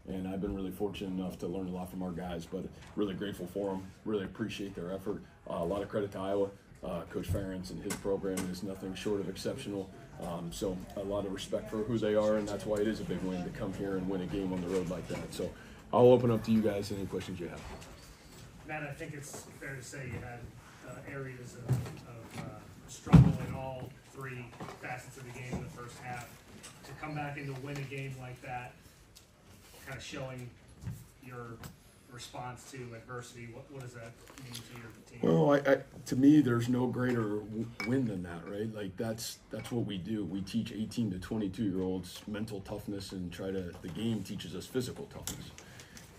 And I've been really fortunate enough to learn a lot from our guys, but really grateful for them, really appreciate their effort. A lot of credit to Iowa. Coach Ferentz and his program is nothing short of exceptional. So a lot of respect for who they are, and that's why it is a big win to come here and win a game on the road like that. So I'll open up to you guys any questions you have. Matt, I think it's fair to say you had areas of struggle in all three facets of the game in the first half. To come back and to win a game like that, kind of showing your response to adversity, what does that mean to your team? Well, to me, there's no greater win than that, right? Like that's what we do. We teach 18 to 22-year-olds mental toughness, and the game teaches us physical toughness.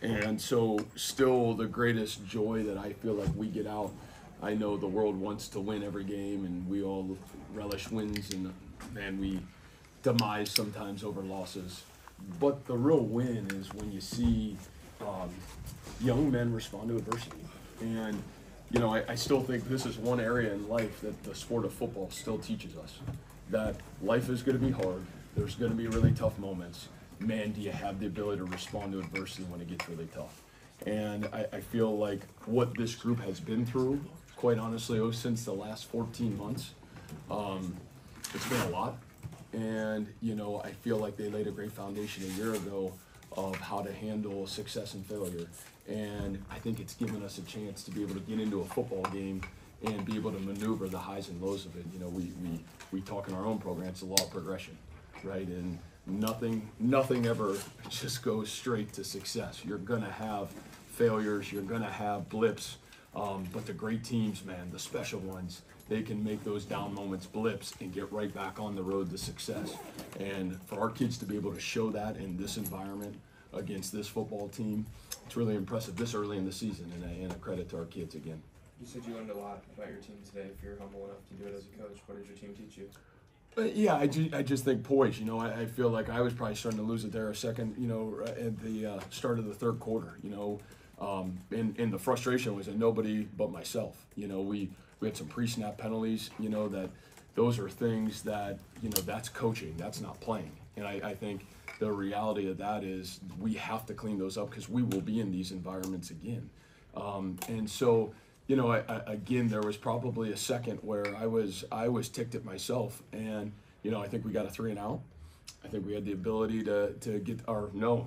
And so still the greatest joy that I feel like we get out, I know the world wants to win every game, and we all relish wins, and we demise sometimes over losses. But the real win is when you see young men respond to adversity. And, you know, I still think this is one area in life that the sport of football still teaches us, that life is going to be hard. There's going to be really tough moments. Man, do you have the ability to respond to adversity when it gets really tough? And I feel like what this group has been through, quite honestly, since the last 14 months, it's been a lot. And, you know, I feel like they laid a great foundation a year ago of how to handle success and failure. And I think it's given us a chance to be able to get into a football game and be able to maneuver the highs and lows of it. You know, we talk in our own program, it's the law of progression, right? And nothing ever just goes straight to success. You're gonna have failures, you're gonna have blips, but the great teams, man, the special ones, they can make those down moments blips and get right back on the road to success. And for our kids to be able to show that in this environment against this football team, it's really impressive this early in the season, and a credit to our kids again. You said you learned a lot about your team today. If you're humble enough to do it as a coach, what did your team teach you? Yeah, I just think poise. You know, I feel like I was probably starting to lose it there a second, you know, at the start of the third quarter, you know. And the frustration was that nobody but myself. You know, we had some pre-snap penalties, you know, that those are things that, you know, that's coaching, that's not playing. And I think the reality of that is we have to clean those up because we will be in these environments again. And so, you know, again, there was probably a second where I was ticked at myself, and, you know, I think we got a 3-and-out. I think we had the ability to get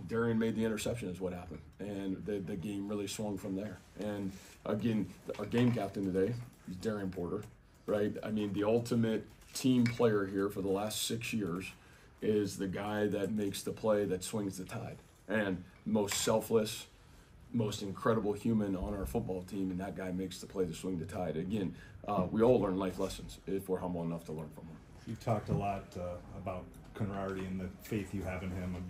Darian made the interception is what happened. And the game really swung from there. And again, our game captain today is Darian Porter, right? I mean, the ultimate team player here for the last 6 years is the guy that makes the play that swings the tide. And most selfless, most incredible human on our football team, and that guy makes the play to swing the tide. Again, we all learn life lessons if we're humble enough to learn from them. You talked a lot about Conradi and the faith you have in him. And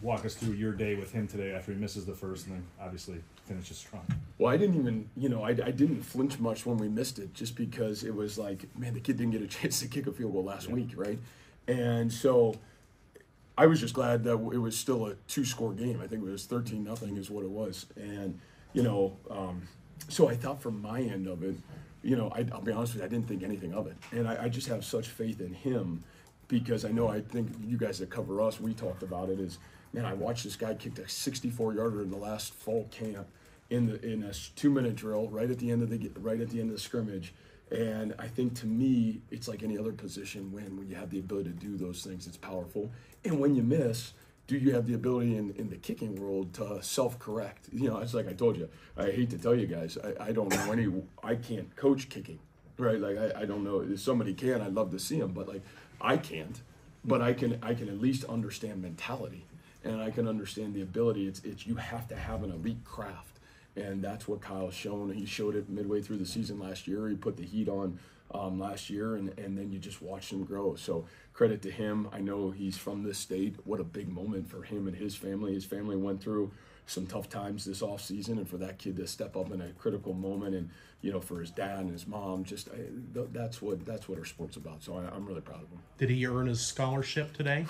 walk us through your day with him today after he misses the first and then obviously finishes strong. Well, I didn't even, you know, I didn't flinch much when we missed it, just because it was like, man, the kid didn't get a chance to kick a field goal last week, right? And so I was just glad that it was still a 2-score game. I think it was 13-0 is what it was. And, you know, so I thought from my end of it, you know, I'll be honest with you, I didn't think anything of it. And I just have such faith in him, because I think you guys that cover us, we talked about it, is, man, I watched this guy kick a 64-yarder in the last fall camp in a 2-minute drill right at the end of the scrimmage. And I think, to me, it's like any other position when you have the ability to do those things, it's powerful. And when you miss, do you have the ability in the kicking world to self-correct? You know, it's like I told you, I hate to tell you guys, I don't know I can't coach kicking, right? Like, I don't know, if somebody can, I'd love to see them, but like, I can't. But I can at least understand mentality, and I can understand the ability. It's you have to have an elite craft. And that's what Kyle's shown. He showed it midway through the season last year. He put the heat on last year, and then you just watched him grow. So credit to him. I know he's from this state. What a big moment for him and his family. His family went through some tough times this offseason, and for that kid to step up in a critical moment, and, you know, for his dad and his mom, that's what our sport's about. So I'm really proud of him. Did he earn his scholarship today?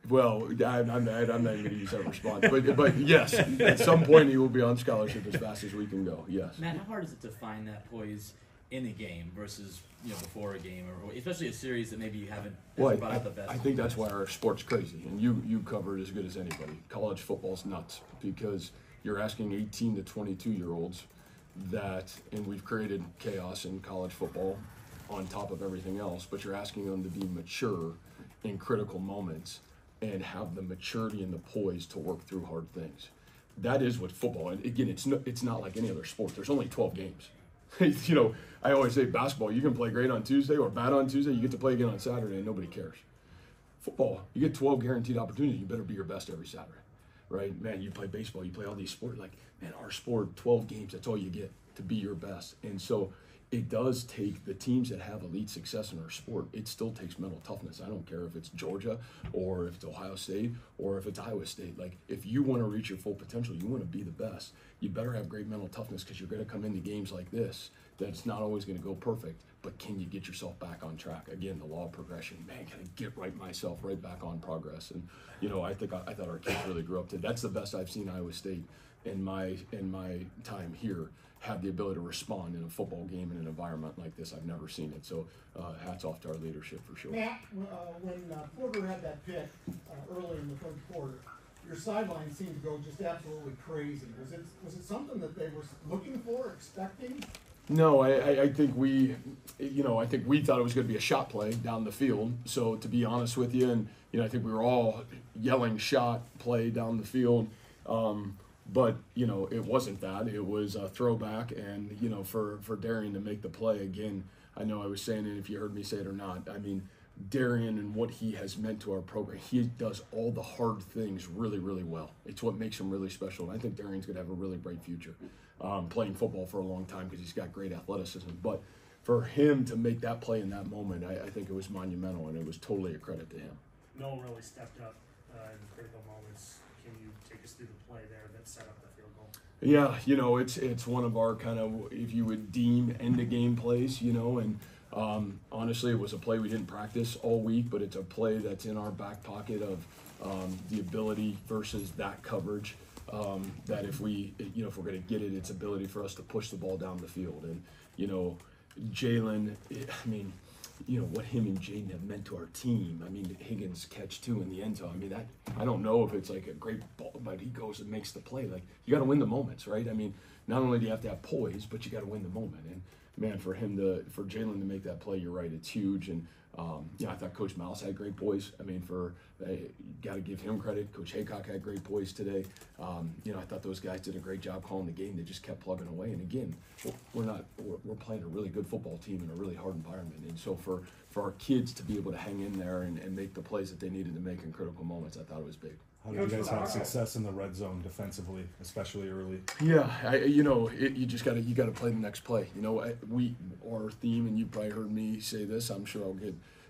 Well, I'm not even going to use that response, but yes, at some point he will be on scholarship as fast as we can go. Yes. Matt, how hard is it to find that poise in a game versus before a game, or especially a series that maybe you haven't Well, brought out the best. I think that's why our sport's crazy, and you cover it as good as anybody. College football's nuts because you're asking 18 to 22-year-olds and we've created chaos in college football on top of everything else, but you're asking them to be mature in critical moments and have the maturity and the poise to work through hard things. That is what football, and again, it's not like any other sport. There's only 12 games. I always say basketball, you can play great on Tuesday or bad on Tuesday, you get to play again on Saturday and nobody cares. Football, you get 12 guaranteed opportunities, you better be your best every Saturday, right? Man, you play baseball, you play all these sports, like, man, our sport, 12 games, that's all you get to be your best. And so it does take the teams that have elite success in our sport, it still takes mental toughness. I don't care if it's Georgia or if it's Ohio State or if it's Iowa State. Like, if you want to reach your full potential, you want to be the best, you better have great mental toughness because you're going to come into games like this that's not always going to go perfect, but can you get yourself back on track? Again, the law of progression. Man, can I get myself right back on progress? And, I thought our kids really grew up to. That's the best I've seen Iowa State in my time here have the ability to respond in a football game in an environment like this. I've never seen it. So hats off to our leadership for sure. Matt, when Porter had that pick early in the third quarter, your sideline seemed to go just absolutely crazy. Was it something that they were looking for, expecting? No, I think we thought it was going to be a shot play down the field. So to be honest with you, and I think we were all yelling shot play down the field. But, it wasn't that. It was a throwback, and, for Darian to make the play again, I know I was saying it if you heard me say it or not. I mean, Darian and what he has meant to our program, he does all the hard things really, really well. It's what makes him really special, and I think Darian's going to have a really bright future playing football for a long time because he's got great athleticism. But for him to make that play in that moment, I think it was monumental, and it was totally a credit to him. Noel really stepped up in critical moments. Can you take us through the play there that set up the field goal? Yeah, it's one of our kind of, if you would deem end-of-game plays, and honestly, it was a play we didn't practice all week, but it's a play that's in our back pocket of the ability versus that coverage, that if we're going to get it, it's ability for us to push the ball down the field. And, Jalen, what him and Jaden have meant to our team. I mean, Higgins catch two in the end zone. I mean, I don't know if it's like a great ball, but he goes and makes the play. Like, you got to win the moments, right? I mean, not only do you have to have poise, but you got to win the moment. And man, for Jalen to make that play, you're right, it's huge. And I thought Coach Mouse had great poise. I mean, got to give him credit. Coach Haycock had great poise today. I thought those guys did a great job calling the game. They just kept plugging away. And again, we're playing a really good football team in a really hard environment. And so for our kids to be able to hang in there and make the plays that they needed to make in critical moments, I thought it was big. How did you guys have success in the red zone defensively, especially early? Yeah, you just got to play the next play. Our theme, and you probably heard me say this. I'm sure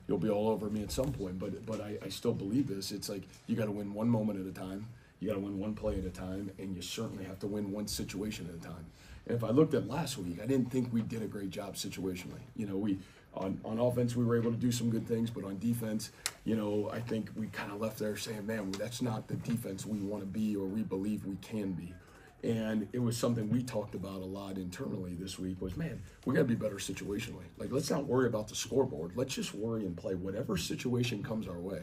you'll be all over me at some point, but I still believe this. It's like you got to win one moment at a time. You got to win one play at a time, and you certainly have to win one situation at a time. And if I looked at last week, I didn't think we did a great job situationally. On offense, we were able to do some good things, but on defense, I think we kind of left there saying, man, that's not the defense we want to be or we believe we can be. And it was something we talked about a lot internally this week was, man, we got to be better situationally. Like, let's not worry about the scoreboard. Let's just worry and play whatever situation comes our way.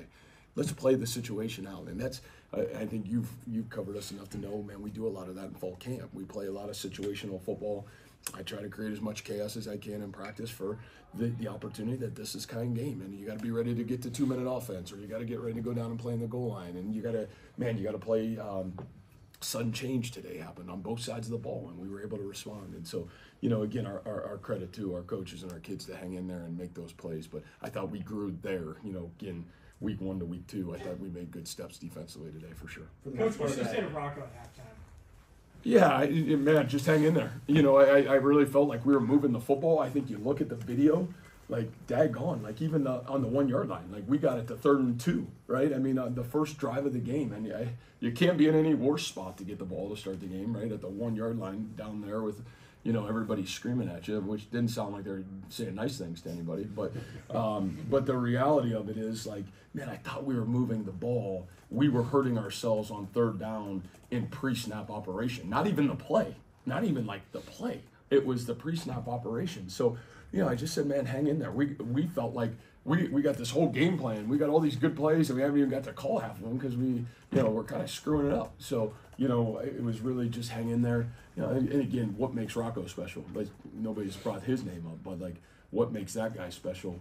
Let's play the situation out. And that's, I think you've covered us enough to know, man, we do a lot of that in fall camp. We play a lot of situational football. I try to create as much chaos as I can in practice for the opportunity that this is kind of game. And you got to be ready to get to 2-minute offense, or you got to get ready to go down and play in the goal line. And you got to play. Sudden change today happened on both sides of the ball, and we were able to respond. And so, again, our credit to our coaches and our kids to hang in there and make those plays. But I thought we grew there, again, week 1 to week 2. I thought we made good steps defensively today for sure. Coach, what's your state of Rocco at halftime? Yeah, man, just hang in there. I really felt like we were moving the football. I think you look at the video, like, daggone, like even on the 1-yard line, like we got it to 3rd and 2, right? I mean, on the first drive of the game, and you can't be in any worse spot to get the ball to start the game, right? At the 1-yard line down there with, everybody screaming at you, which didn't sound like they're saying nice things to anybody. But the reality of it is, like, man, I thought we were moving the ball. We were hurting ourselves on 3rd down in pre-snap operation. Not even the play. Not even like the play. It was the pre-snap operation. So, you know, I just said, man, hang in there. We felt like we got this whole game plan. We got all these good plays, and we haven't even got to call half of them because we're kind of screwing it up. So, you know, it was really just hang in there. You know, and again, what makes Rocco special? Like, nobody's brought his name up, but like, what makes that guy special?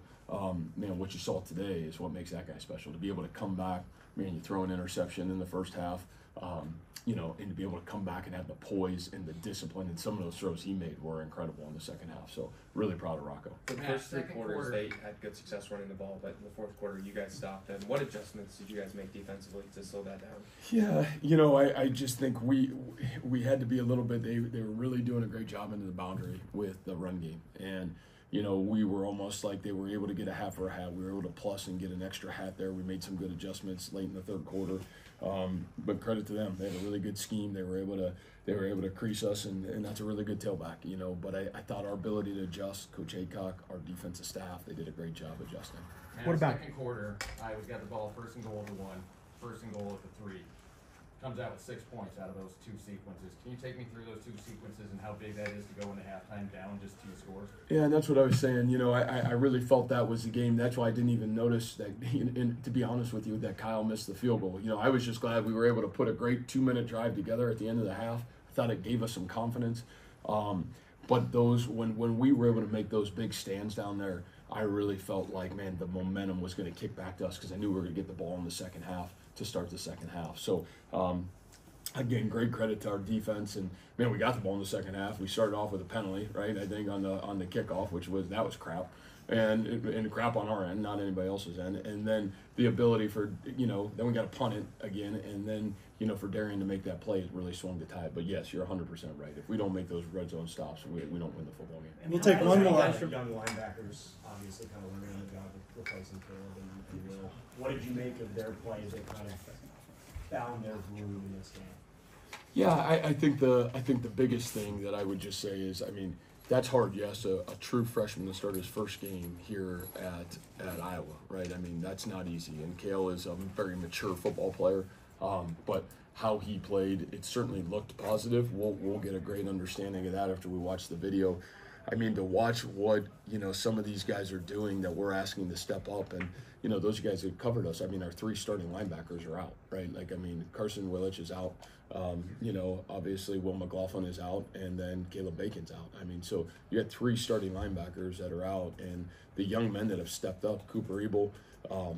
Man, what you saw today is what makes that guy special. To be able to come back, man, you throw an interception in the first half, you know, and to be able to come back and have the poise and the discipline, and some of those throws he made were incredible in the second half. So really proud of Rocco. For the first three quarters, they had good success running the ball, but in the fourth quarter, you guys stopped them. What adjustments did you guys make defensively to slow that down? Yeah, you know, I just think we had to be a little bit. They were really doing a great job into the boundary with the run game, and you know, we were almost like they were able to get a half for a hat. We were able to plus and get an extra hat there. We made some good adjustments late in the third quarter. But credit to them. They had a really good scheme. They were able to crease us, and that's a really good tailback, you know. But I thought our ability to adjust, Coach Aycock, our defensive staff, they did a great job adjusting. And What about- second quarter? Iowa's got the ball first and goal at the 1, first and goal at the 3. Comes out with 6 points out of those 2 sequences. Can you take me through those 2 sequences and how big that is to go into halftime down just 2 scores? Yeah, and that's what I was saying. You know, I really felt that was the game. That's why I didn't even notice that, and to be honest with you, that Kyle missed the field goal. You know, I was just glad we were able to put a great 2-minute drive together at the end of the half. I thought it gave us some confidence. But those, when we were able to make those big stands down there, I really felt like, man, the momentum was going to kick back to us because I knew we were going to get the ball in the second half to start the second half. So, again, great credit to our defense, and man, we got the ball in the second half. We started off with a penalty, right? I think on the kickoff, which was crap, and crap on our end, not anybody else's end. And then the ability for, you know, then we got to punt it again, and then, you know, for Darian to make that play, it really swung the tide. But yes, you're 100% right. If we don't make those red zone stops, we don't win the football game. And we'll take one more. Young linebackers, obviously, kind of learning on the job with replacing Caleb and Will. What did you make of their play that kind of found their groove in this game? Yeah, I think the biggest thing that I would just say is, I mean, that's hard. Yes, a true freshman to start his first game here at Iowa, right? I mean, that's not easy. And Cale is a very mature football player, but how he played, it certainly looked positive. We'll get a great understanding of that after we watch the video. I mean, to watch what, you know, some of these guys are doing that we're asking to step up, and, you know, those guys that covered us, I mean, our 3 starting linebackers are out, right? Like, I mean, Carson Willich is out. You know, obviously Will McLaughlin is out, and then Caleb Bacon's out. I mean, so you got 3 starting linebackers that are out, and the young men that have stepped up, Cooper Ebel,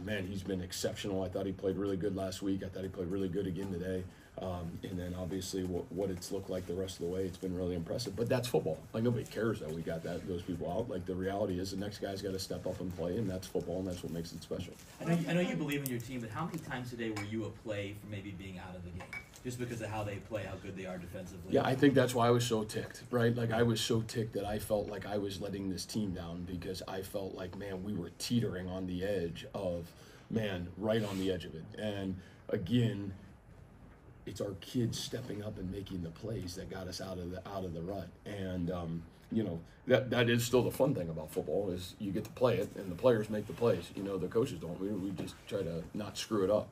man, he's been exceptional. I thought he played really good last week. I thought he played really good again today. And then obviously what it's looked like the rest of the way, it's been really impressive. But that's football. Like, nobody cares that we got those people out. Like, the reality is the next guy's got to step up and play, and that's football, and that's what makes it special. I know you believe in your team, but how many times today were you a play for maybe being out of the game? Just because of how they play, how good they are defensively? Yeah, I think that's why I was so ticked, right? Like, I was so ticked that I felt like I was letting this team down because I felt like, man, we were teetering on the edge of, man, right on the edge of it. And again, it's our kids stepping up and making the plays that got us out of the rut. And you know, that is still the fun thing about football is you get to play it, and the players make the plays. You know, the coaches don't. We just try to not screw it up.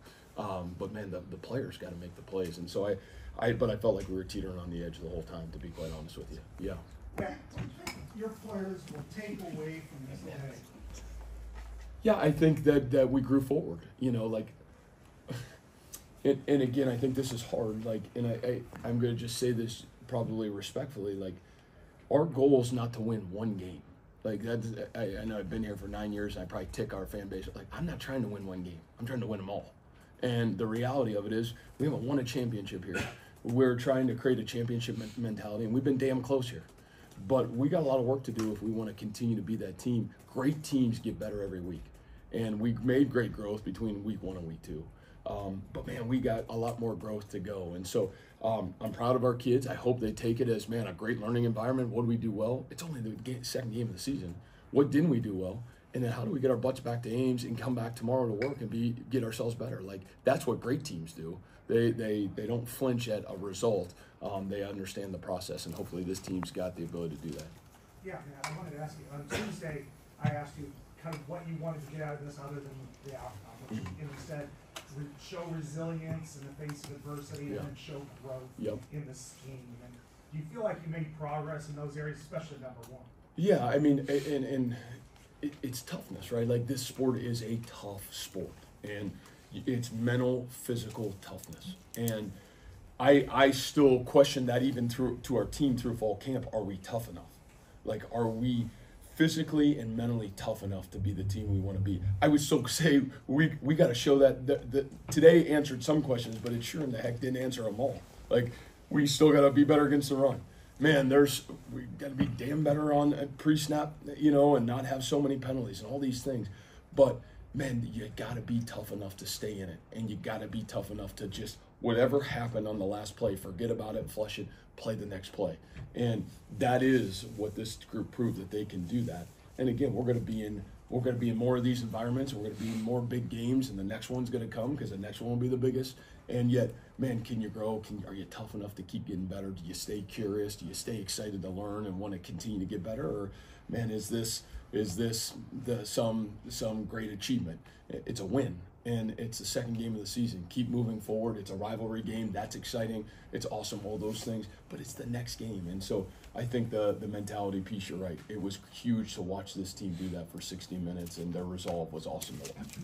But man, the players got to make the plays. And so but I felt like we were teetering on the edge the whole time, to be quite honest with you. Yeah. What do you think your players will take away from this day? Yeah, I think that we grew forward. You know, like. And again, I think this is hard. Like, and I'm going to just say this probably respectfully. Like, our goal is not to win one game. Like, I know I've been here for 9 years, and I probably tick our fan base. Like, I'm not trying to win one game. I'm trying to win them all. And the reality of it is, we haven't won a championship here. We're trying to create a championship mentality, and we've been damn close here. But we got a lot of work to do if we want to continue to be that team. Great teams get better every week, and we made great growth between week 1 and week 2. But man, we got a lot more growth to go. And so I'm proud of our kids. I hope they take it as, man, a great learning environment. What do we do well? It's only the second game of the season. What didn't we do well? And then how do we get our butts back to Ames and come back tomorrow to work and get ourselves better? Like, that's what great teams do. They don't flinch at a result. They understand the process, and hopefully this team's got the ability to do that. Yeah, man, I wanted to ask you, on Tuesday, I asked you kind of what you wanted to get out of this other than the outcome, which you said show resilience in the face of adversity, and then show growth in the scheme. And Do you feel like you made progress in those areas, especially number one? Yeah, I mean, and it's toughness, right? Like, this sport is a tough sport, and it's mental, physical toughness. And I still question that even to our team through fall camp. Are we tough enough? Like, are we physically and mentally tough enough to be the team we want to be? I would still say we got to show that today answered some questions, but it sure in the heck didn't answer them all. Like, we still got to be better against the run. Man, we got to be damn better on pre-snap, and not have so many penalties and all these things. But man, you got to be tough enough to stay in it, and you got to be tough enough to just whatever happened on the last play, forget about it, flush it, play the next play. And that is what this group proved, that they can do that. And again, we're going to be in more of these environments. We're going to be in more big games, and the next one's going to come because the next one will be the biggest. And yet, man, can you grow? Are you tough enough to keep getting better? Do you stay curious? Do you stay excited to learn and want to continue to get better? Or, man, is this some great achievement? It's a win, and it's the second game of the season. Keep moving forward. It's a rivalry game. That's exciting. It's awesome, all those things. But it's the next game. And so I think the mentality piece, you're right. It was huge to watch this team do that for 60 minutes, and their resolve was awesome to watch.